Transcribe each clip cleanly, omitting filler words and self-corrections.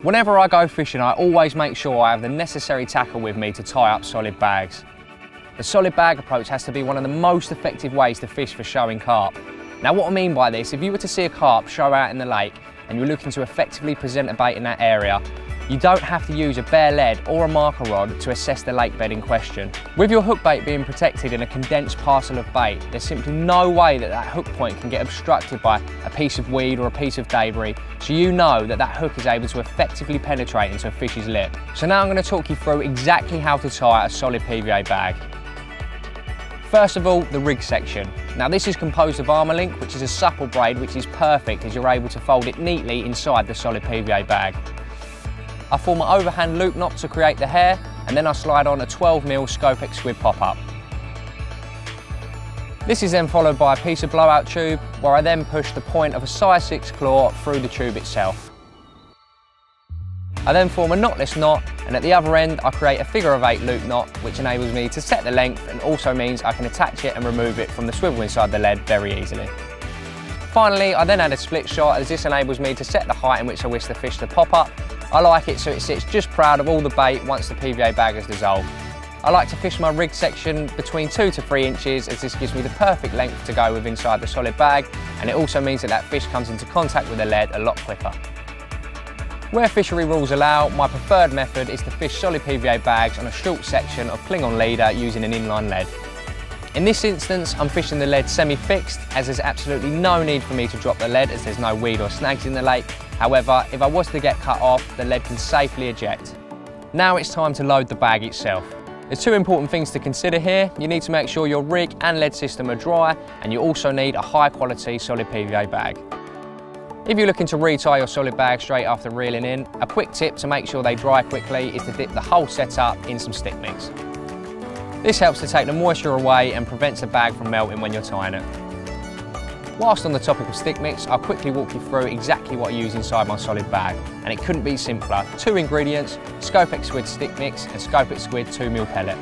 Whenever I go fishing, I always make sure I have the necessary tackle with me to tie up solid bags. The solid bag approach has to be one of the most effective ways to fish for showing carp. Now what I mean by this, if you were to see a carp show out in the lake and you're looking to effectively present a bait in that area, you don't have to use a bare lead or a marker rod to assess the lake bed in question. With your hook bait being protected in a condensed parcel of bait, there's simply no way that that hook point can get obstructed by a piece of weed or a piece of debris, so you know that that hook is able to effectively penetrate into a fish's lip. So now I'm going to talk you through exactly how to tie a solid PVA bag. First of all, the rig section. Now this is composed of armour link, which is a supple braid which is perfect as you're able to fold it neatly inside the solid PVA bag. I form an overhand loop knot to create the hair, and then I slide on a 12mm Scopex squid pop-up. This is then followed by a piece of blowout tube, where I then push the point of a size 6 claw through the tube itself. I then form a knotless knot, and at the other end I create a figure of 8 loop knot, which enables me to set the length and also means I can attach it and remove it from the swivel inside the lead very easily. Finally, I then add a split shot, as this enables me to set the height in which I wish the fish to pop up. I like it so it sits just proud of all the bait once the PVA bag has dissolved. I like to fish my rig section between 2 to 3 inches, as this gives me the perfect length to go with inside the solid bag, and it also means that that fish comes into contact with the lead a lot quicker. Where fishery rules allow, my preferred method is to fish solid PVA bags on a short section of cling-on leader using an inline lead. In this instance, I'm fishing the lead semi-fixed, as there's absolutely no need for me to drop the lead as there's no weed or snags in the lake. However, if I was to get cut off, the lead can safely eject. Now it's time to load the bag itself. There's 2 important things to consider here. You need to make sure your rig and lead system are dry, and you also need a high quality solid PVA bag. If you're looking to retie your solid bag straight after reeling in, a quick tip to make sure they dry quickly is to dip the whole setup in some stick mix. This helps to take the moisture away and prevents the bag from melting when you're tying it. Whilst on the topic of stick mix, I'll quickly walk you through exactly what I use inside my solid bag, and it couldn't be simpler. 2 ingredients: Scopex squid stick mix and Scopex squid 2mm pellet.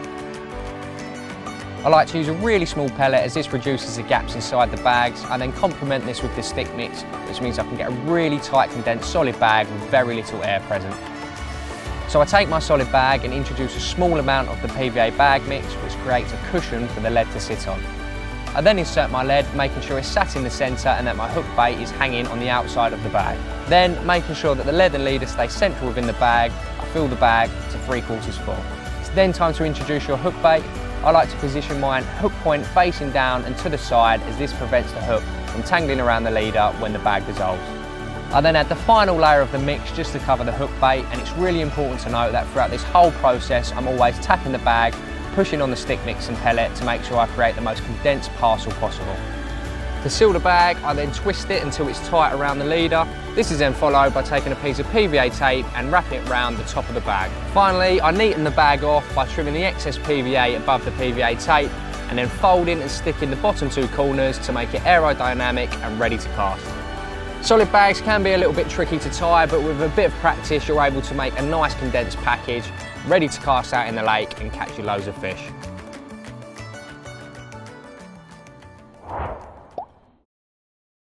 I like to use a really small pellet as this reduces the gaps inside the bags. I then complement this with the stick mix, which means I can get a really tight condensed solid bag with very little air present. So I take my solid bag and introduce a small amount of the PVA bag mix, which creates a cushion for the lead to sit on. I then insert my lead, making sure it's sat in the centre and that my hook bait is hanging on the outside of the bag. Then, making sure that the lead and leader stay central within the bag, I fill the bag to 3/4 full. It's then time to introduce your hook bait. I like to position mine hook point facing down and to the side, as this prevents the hook from tangling around the leader when the bag dissolves. I then add the final layer of the mix just to cover the hook bait, and it's really important to note that throughout this whole process I'm always tapping the bag, pushing on the stick mix and pellet to make sure I create the most condensed parcel possible. To seal the bag, I then twist it until it's tight around the leader. This is then followed by taking a piece of PVA tape and wrapping it around the top of the bag. Finally, I neaten the bag off by trimming the excess PVA above the PVA tape, and then folding and sticking the bottom 2 corners to make it aerodynamic and ready to cast. Solid bags can be a little bit tricky to tie, but with a bit of practice you're able to make a nice condensed package ready to cast out in the lake and catch you loads of fish.